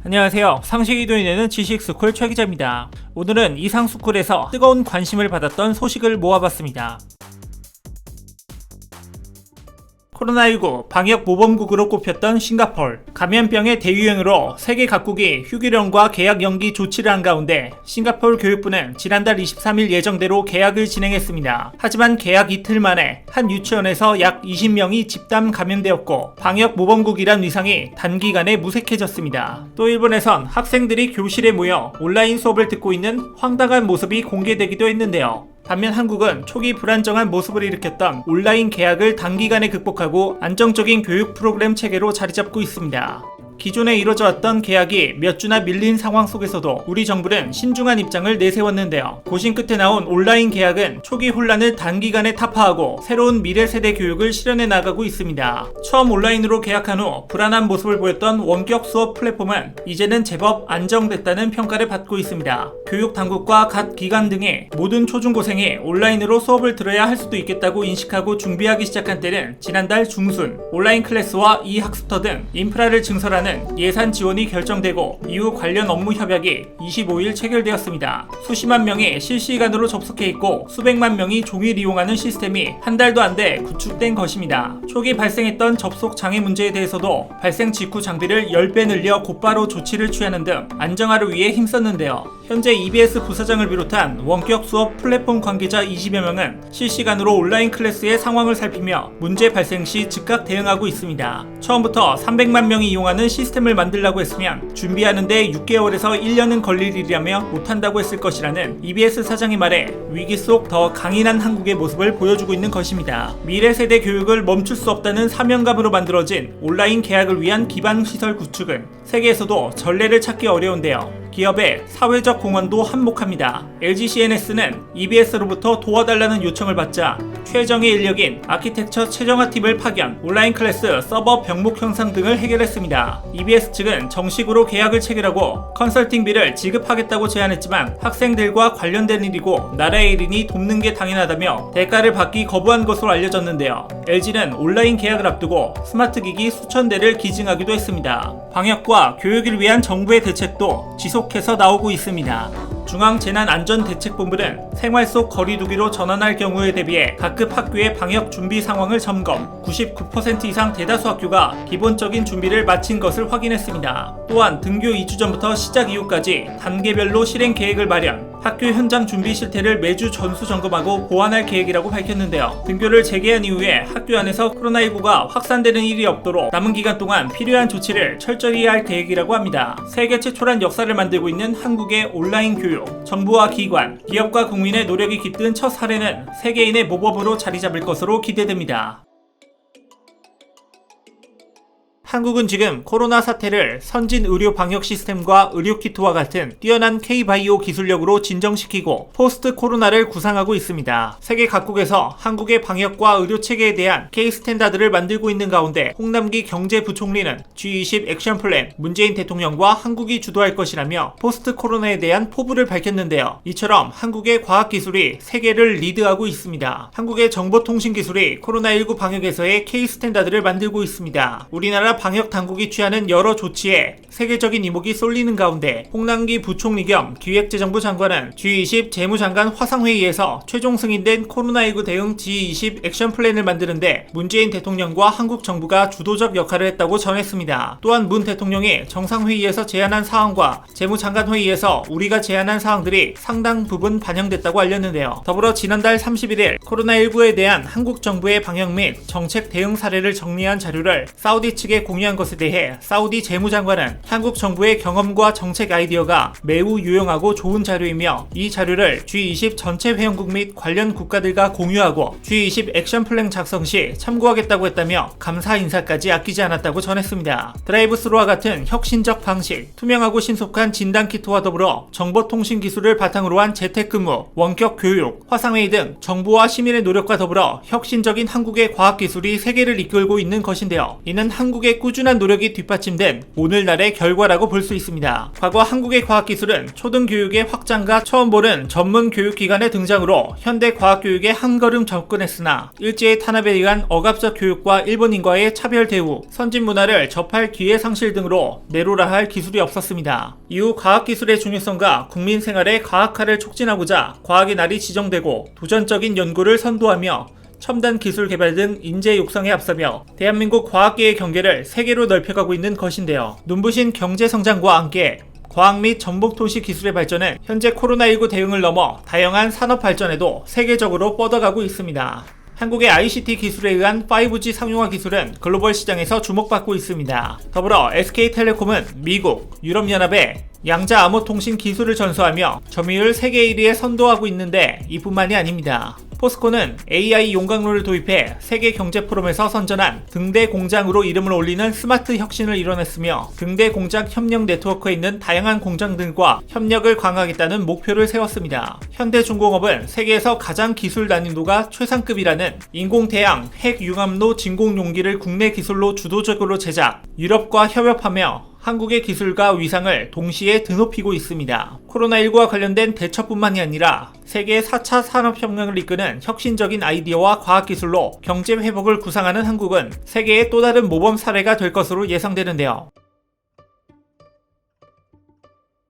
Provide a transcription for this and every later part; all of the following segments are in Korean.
안녕하세요. 상식이 도인되는 지식스쿨 최 기자입니다. 오늘은 이상스쿨에서 뜨거운 관심을 받았던 소식을 모아봤습니다. 코로나19 방역 모범국으로 꼽혔던 싱가포르. 감염병의 대유행으로 세계 각국이 휴교령과 계약 연기 조치를 한 가운데 싱가포르 교육부는 지난달 23일 예정대로 계약을 진행했습니다. 하지만 계약 이틀 만에 한 유치원에서 약 20명이 집단 감염되었고 방역 모범국이란 위상이 단기간에 무색해졌습니다. 또 일본에선 학생들이 교실에 모여 온라인 수업을 듣고 있는 황당한 모습이 공개되기도 했는데요. 반면 한국은 초기 불안정한 모습을 일으켰던 온라인 계약을 단기간에 극복하고 안정적인 교육 프로그램 체계로 자리잡고 있습니다. 기존에 이뤄져 왔던 계약이 몇 주나 밀린 상황 속에서도 우리 정부는 신중한 입장을 내세웠는데요. 고심 끝에 나온 온라인 계약은 초기 혼란을 단기간에 타파하고 새로운 미래 세대 교육을 실현해 나가고 있습니다. 처음 온라인으로 계약한 후 불안한 모습을 보였던 원격 수업 플랫폼은 이제는 제법 안정됐다는 평가를 받고 있습니다. 교육 당국과 각 기관 등의 모든 초중고생이 온라인으로 수업을 들어야 할 수도 있겠다고 인식하고 준비하기 시작한 때는 지난달 중순 온라인 클래스와 이학습터 등 인프라를 증설하는 예산 지원이 결정되고 이후 관련 업무 협약이 25일 체결되었습니다. 수십만 명이 실시간으로 접속해 있고 수백만 명이 종일 이용하는 시스템이 한 달도 안 돼 구축된 것입니다. 초기 발생했던 접속 장애 문제에 대해서도 발생 직후 장비를 10배 늘려 곧바로 조치를 취하는 등 안정화를 위해 힘썼는데요. 현재 EBS 부사장을 비롯한 원격 수업 플랫폼 관계자 20여 명은 실시간으로 온라인 클래스의 상황을 살피며 문제 발생 시 즉각 대응하고 있습니다. 처음부터 300만 명이 이용하는 시스템을 만들라고 했으면 준비하는데 6개월에서 1년은 걸릴 일이라며 못한다고 했을 것이라는 EBS 사장의 말에 위기 속 더 강인한 한국의 모습을 보여주고 있는 것입니다. 미래 세대 교육을 멈출 수 없다는 사명감으로 만들어진 온라인 계약을 위한 기반 시설 구축은 세계에서도 전례를 찾기 어려운데요. 기업의 사회적 공헌도 한몫합니다. LG CNS는 EBS로부터 도와달라는 요청을 받자 최정예 인력인 아키텍처 최정화팀을 파견, 온라인 클래스 서버 병목 형상 등을 해결했습니다. EBS 측은 정식으로 계약을 체결하고 컨설팅비를 지급하겠다고 제안했지만 학생들과 관련된 일이고 나라의 일이니 돕는 게 당연하다며 대가를 받기 거부한 것으로 알려졌는데요. LG는 온라인 계약을 앞두고 스마트 기기 수천 대를 기증하기도 했습니다. 방역과 교육을 위한 정부의 대책도 지속해서 나오고 있습니다. 중앙재난안전대책본부는 생활 속 거리두기로 전환할 경우에 대비해 각급 학교의 방역 준비 상황을 점검, 99% 이상 대다수 학교가 기본적인 준비를 마친 것을 확인했습니다. 또한 등교 2주 전부터 시작 이후까지 단계별로 실행 계획을 마련, 학교 현장 준비 실태를 매주 전수 점검하고 보완할 계획이라고 밝혔는데요. 등교를 재개한 이후에 학교 안에서 코로나19가 확산되는 일이 없도록 남은 기간 동안 필요한 조치를 철저히 할 계획이라고 합니다. 세계 최초란 역사를 만들고 있는 한국의 온라인 교육, 정부와 기관, 기업과 국민의 노력이 깃든 첫 사례는 세계인의 모범으로 자리 잡을 것으로 기대됩니다. 한국은 지금 코로나 사태를 선진 의료 방역 시스템과 의료키트와 같은 뛰어난 K-바이오 기술력으로 진정시키고 포스트 코로나를 구상하고 있습니다. 세계 각국에서 한국의 방역과 의료체계에 대한 K-스탠다드를 만들고 있는 가운데 홍남기 경제부총리는 G20 액션 플랜, 문재인 대통령과 한국이 주도할 것이라며 포스트 코로나에 대한 포부를 밝혔는데요. 이처럼 한국의 과학기술이 세계를 리드하고 있습니다. 한국의 정보통신기술이 코로나19 방역에서의 K-스탠다드를 만들고 있습니다. 우리나라 방역 당국이 취하는 여러 조치에 세계적인 이목이 쏠리는 가운데 홍남기 부총리 겸 기획재정부 장관은 G20 재무장관 화상회의에서 최종 승인된 코로나19 대응 G20 액션 플랜을 만드는데 문재인 대통령과 한국 정부가 주도적 역할을 했다고 전했습니다. 또한 문 대통령이 정상회의에서 제안한 사항과 재무장관 회의에서 우리가 제안한 사항들이 상당 부분 반영됐다고 알렸는데요. 더불어 지난달 31일 코로나19에 대한 한국 정부의 방역 및 정책 대응 사례를 정리한 자료를 사우디 측에 공유한 것에 대해 사우디 재무장관은 한국 정부의 경험과 정책 아이디어가 매우 유용하고 좋은 자료이며 이 자료를 G20 전체 회원국 및 관련 국가들과 공유하고 G20 액션 플랜 작성 시 참고하겠다고 했다며 감사 인사까지 아끼지 않았다고 전했습니다. 드라이브스루와 같은 혁신적 방식, 투명하고 신속한 진단키트와 더불어 정보통신 기술을 바탕으로 한 재택근무, 원격 교육, 화상회의 등 정부와 시민의 노력과 더불어 혁신적인 한국의 과학기술이 세계를 이끌고 있는 것인데요. 이는 한국의 한국의 꾸준한 노력이 뒷받침된 오늘날의 결과라고 볼 수 있습니다. 과거 한국의 과학기술은 초등교육의 확장과 처음 보는 전문 교육기관의 등장으로 현대 과학교육에 한 걸음 접근했으나 일제의 탄압에 의한 억압적 교육과 일본인과의 차별 대우, 선진 문화를 접할 기회 상실 등으로 내로라 할 기술이 없었습니다. 이후 과학기술의 중요성과 국민 생활의 과학화를 촉진하고자 과학의 날이 지정되고 도전적인 연구를 선도하며 첨단 기술 개발 등 인재 육성에 앞서며 대한민국 과학계의 경계를 세계로 넓혀가고 있는 것인데요. 눈부신 경제 성장과 함께 과학 및 전복도시 기술의 발전은 현재 코로나19 대응을 넘어 다양한 산업 발전에도 세계적으로 뻗어가고 있습니다. 한국의 ICT 기술에 의한 5G 상용화 기술은 글로벌 시장에서 주목받고 있습니다. 더불어 SK텔레콤은 미국, 유럽연합에 양자 암호 통신 기술을 전수하며 점유율 세계 1위에 선도하고 있는데 이뿐만이 아닙니다. 포스코는 AI 용광로를 도입해 세계 경제 포럼에서 선전한 등대 공장으로 이름을 올리는 스마트 혁신을 이뤄냈으며 등대 공장 협력 네트워크에 있는 다양한 공장들과 협력을 강화하겠다는 목표를 세웠습니다. 현대중공업은 세계에서 가장 기술 난이도가 최상급이라는 인공태양 핵융합로 진공용기를 국내 기술로 주도적으로 제작, 유럽과 협업하며 한국의 기술과 위상을 동시에 드높이고 있습니다. 코로나19와 관련된 대처뿐만이 아니라 세계 4차 산업혁명을 이끄는 혁신적인 아이디어와 과학기술로 경제 회복을 구상하는 한국은 세계의 또 다른 모범 사례가 될 것으로 예상되는데요.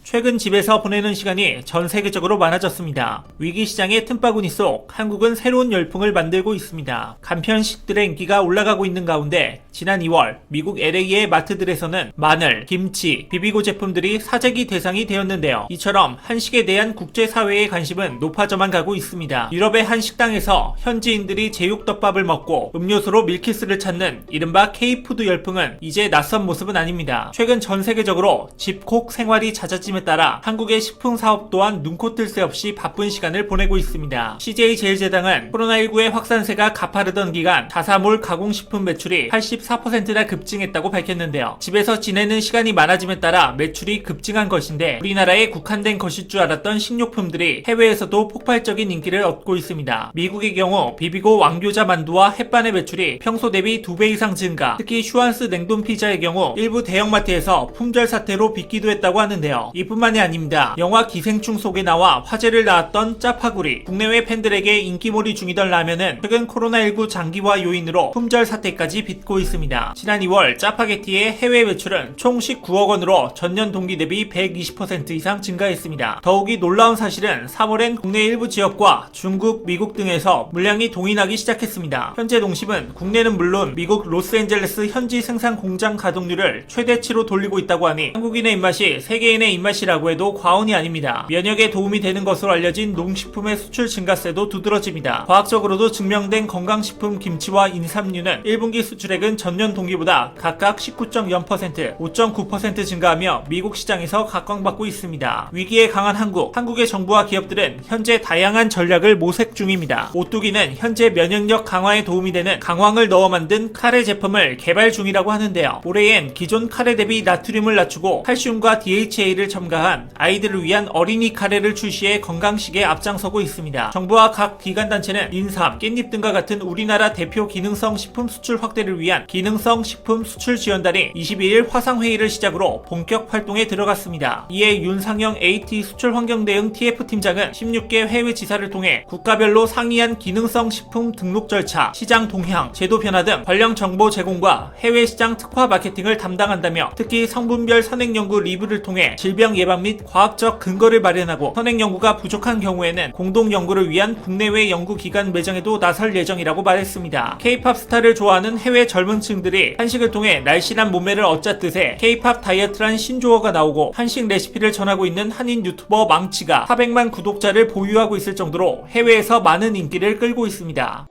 최근 집에서 보내는 시간이 전 세계적으로 많아졌습니다. 위기 시장의 틈바구니 속 한국은 새로운 열풍을 만들고 있습니다. 간편식들의 인기가 올라가고 있는 가운데 지난 2월 미국 LA의 마트들에서는 마늘, 김치, 비비고 제품들이 사재기 대상이 되었는데요. 이처럼 한식에 대한 국제사회의 관심은 높아져만 가고 있습니다. 유럽의 한 식당에서 현지인들이 제육덮밥을 먹고 음료수로 밀키스를 찾는 이른바 K푸드 열풍은 이제 낯선 모습은 아닙니다. 최근 전 세계적으로 집콕 생활이 잦아짐에 따라 한국의 식품 사업 또한 눈코 뜰 새 없이 바쁜 시간을 보내고 있습니다. CJ제일제당은 코로나19의 확산세가 가파르던 기간 자사몰 가공식품 매출이 84%나 급증했다고 밝혔는데요. 집에서 지내는 시간이 많아짐에 따라 매출이 급증한 것인데 우리나라에 국한된 것일 줄 알았던 식료품들이 해외에서도 폭발적인 인기를 얻고 있습니다. 미국의 경우 비비고 왕교자 만두와 햇반의 매출이 평소 대비 2배 이상 증가, 특히 슈완스 냉동 피자의 경우 일부 대형마트에서 품절 사태로 빚기도 했다고 하는데요. 이뿐만이 아닙니다. 영화 기생충 속에 나와 화제를 낳았던 짜파구리, 국내외 팬들에게 인기몰이 중이던 라면은 최근 코로나19 장기화 요인으로 품절 사태까지 빚고 있습니다. 지난 2월 짜파게티의 해외 매출은 총 19억 원으로 전년 동기 대비 120% 이상 증가했습니다. 더욱이 놀라운 사실은 3월엔 국내 일부 지역과 중국, 미국 등에서 물량이 동인하기 시작했습니다. 현재 농심은 국내는 물론 미국 로스앤젤레스 현지 생산 공장 가동률을 최대치로 돌리고 있다고 하니 한국인의 입맛이 세계인의 입맛이라고 해도 과언이 아닙니다. 면역에 도움이 되는 것으로 알려진 농식품의 수출 증가세도 두드러집니다. 과학적으로도 증명된 건강식품 김치와 인삼류는 1분기 수출액은 전년 동기보다 각각 19.0%, 5.9% 증가하며 미국 시장에서 각광받고 있습니다. 위기에 강한 한국의 정부와 기업들은 현재 다양한 전략을 모색 중입니다. 오뚜기는 현재 면역력 강화에 도움이 되는 강황을 넣어 만든 카레 제품을 개발 중이라고 하는데요. 올해엔 기존 카레 대비 나트륨을 낮추고 칼슘과 DHA를 첨가한 아이들을 위한 어린이 카레를 출시해 건강식에 앞장서고 있습니다. 정부와 각 기관단체는 인삼, 깻잎 등과 같은 우리나라 대표 기능성 식품 수출 확대를 위한 기능성 식품 수출 지원단이 22일 화상회의를 시작으로 본격 활동에 들어갔습니다. 이에 윤상영 AT 수출환경대응 TF팀장은 16개 해외 지사를 통해 국가별로 상이한 기능성 식품 등록 절차, 시장 동향, 제도 변화 등 관련 정보 제공과 해외 시장 특화 마케팅을 담당한다며 특히 성분별 선행연구 리뷰를 통해 질병 예방 및 과학적 근거를 마련하고 선행연구가 부족한 경우에는 공동연구를 위한 국내외 연구기관 매장에도 나설 예정이라고 말했습니다. K-팝 스타를 좋아하는 해외 젊은 층들이 한식을 통해 날씬한 몸매를 얻자 뜻의 K-팝 다이어트란 신조어가 나오고 한식 레시피를 전하고 있는 한인 유튜버 망치가 400만 구독자를 보유하고 있을 정도로 해외에서 많은 인기를 끌고 있습니다.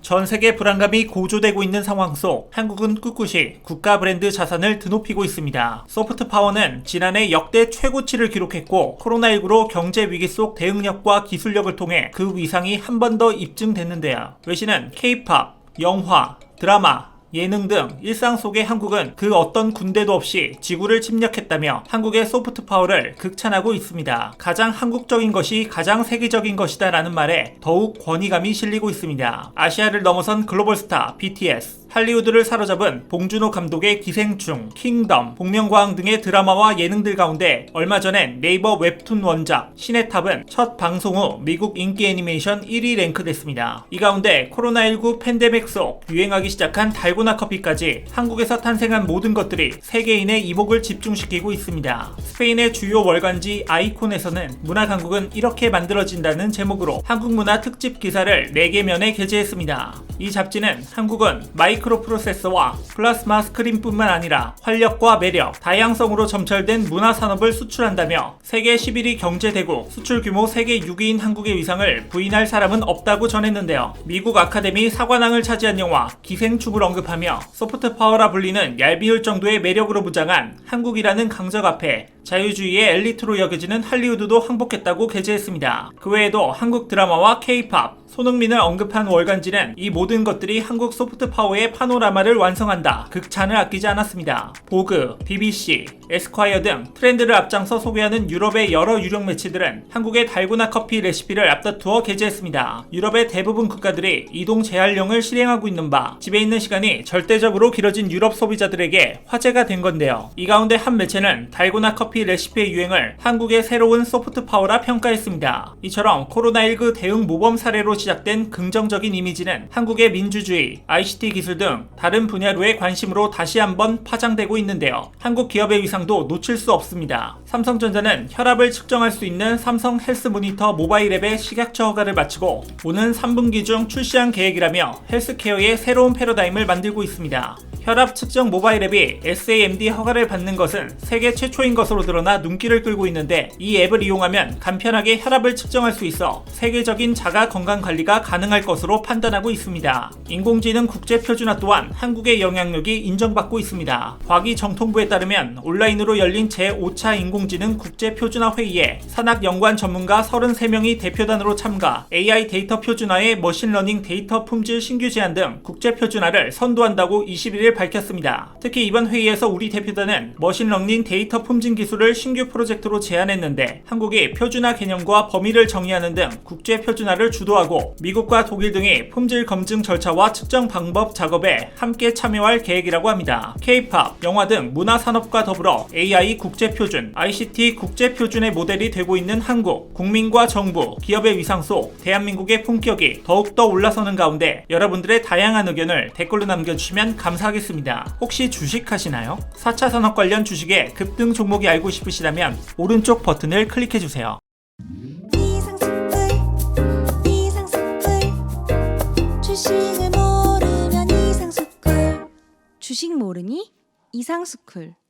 전 세계 불안감이 고조되고 있는 상황 속 한국은 꿋꿋이 국가 브랜드 자산을 드높이고 있습니다. 소프트 파워는 지난해 역대 최고치를 기록했고 코로나19로 경제 위기 속 대응력과 기술력을 통해 그 위상이 한 번 더 입증됐는데요. 외신은 K-팝, 영화, 드라마, 예능 등 일상 속의 한국은 그 어떤 군대도 없이 지구를 침략했다며 한국의 소프트 파워를 극찬하고 있습니다. 가장 한국적인 것이 가장 세계적인 것이다 라는 말에 더욱 권위감이 실리고 있습니다. 아시아를 넘어선 글로벌 스타 BTS, 할리우드를 사로잡은 봉준호 감독의 기생충, 킹덤, 복면가왕 등의 드라마와 예능들 가운데 얼마 전엔 네이버 웹툰 원작 신의 탑은 첫 방송 후 미국 인기 애니메이션 1위 랭크됐습니다. 이 가운데 코로나19 팬데믹 속 유행하기 시작한 달고나 커피까지 한국에서 탄생한 모든 것들이 세계인의 이목을 집중시키고 있습니다. 스페인의 주요 월간지 아이콘에서는 문화 강국은 이렇게 만들어진다는 제목으로 한국 문화 특집 기사를 4개 면에 게재했습니다. 이 잡지는 한국은 마이크로 프로세서와 플라스마 스크린뿐만 아니라 활력과 매력, 다양성으로 점철된 문화 산업을 수출한다며 세계 11위 경제대국, 수출 규모 세계 6위인 한국의 위상을 부인할 사람은 없다고 전했는데요. 미국 아카데미 사관왕을 차지한 영화 기생충을 언급하며 소프트 파워라 불리는 얄미울 정도의 매력으로 무장한 한국이라는 강적 앞에 자유주의의 엘리트로 여겨지는 할리우드도 항복했다고 게재했습니다. 그 외에도 한국 드라마와 K-팝, 손흥민을 언급한 월간지는 이 모든 것들이 한국 소프트 파워의 파노라마를 완성한다. 극찬을 아끼지 않았습니다. 보그, BBC, 에스콰이어 등 트렌드를 앞장서 소개하는 유럽의 여러 유력 매체들은 한국의 달고나 커피 레시피를 앞다투어 게재했습니다. 유럽의 대부분 국가들이 이동 제한령을 실행하고 있는 바 집에 있는 시간이 절대적으로 길어진 유럽 소비자들에게 화제가 된 건데요. 이 가운데 한 매체는 달고나 커피 레시피의 유행을 한국의 새로운 소프트 파워라 평가했습니다. 이처럼 코로나19 대응 모범 사례로 시작된 긍정적인 이미지는 한국의 민주주의, ICT 기술 등 다른 분야로의 관심으로 다시 한번 파장되고 있는데요. 한국 기업의 위상도 놓칠 수 없습니다. 삼성전자는 혈압을 측정할 수 있는 삼성 헬스 모니터 모바일 앱의 식약처 허가를 마치고 오는 3분기 중 출시한 계획이라며 헬스케어의 새로운 패러다임을 만들고 있습니다. 혈압 측정 모바일 앱이 SAMD 허가를 받는 것은 세계 최초인 것으로 드러나 눈길을 끌고 있는데 이 앱을 이용하면 간편하게 혈압을 측정할 수 있어 세계적인 자가 건강 관리가 가능할 것으로 판단하고 있습니다. 인공지능 국제 표준화 또한 한국의 영향력이 인정받고 있습니다. 과기정통부에 따르면 온라인으로 열린 제5차 인공지능 국제 표준화 회의에 산학연구원 전문가 33명이 대표단으로 참가, AI 데이터 표준화의 머신러닝 데이터 품질 신규 제한 등 국제 표준화를 선도한다고 21일 밝혔습니다. 특히 이번 회의에서 우리 대표단은 머신러닝 데이터 품질 기술을 신규 프로젝트로 제안했는데 한국이 표준화 개념과 범위를 정의하는 등 국제 표준화를 주도하고 미국과 독일 등이 품질 검증 절차와 측정 방법 작업에 함께 참여할 계획이라고 합니다. K-팝, 영화 등 문화 산업과 더불어 AI 국제 표준, ICT 국제 표준의 모델이 되고 있는 한국, 국민과 정부, 기업의 위상 속 대한민국의 품격이 더욱더 올라서는 가운데 여러분들의 다양한 의견을 댓글로 남겨주시면 감사하겠습니다. 혹시 주식하시나요? 4차 산업 관련 주식의 급등 종목이 알고 싶으시다면 오른쪽 버튼을 클릭해주세요. 주식을 모르면 이상스쿨. 주식 모르니? 이상스쿨.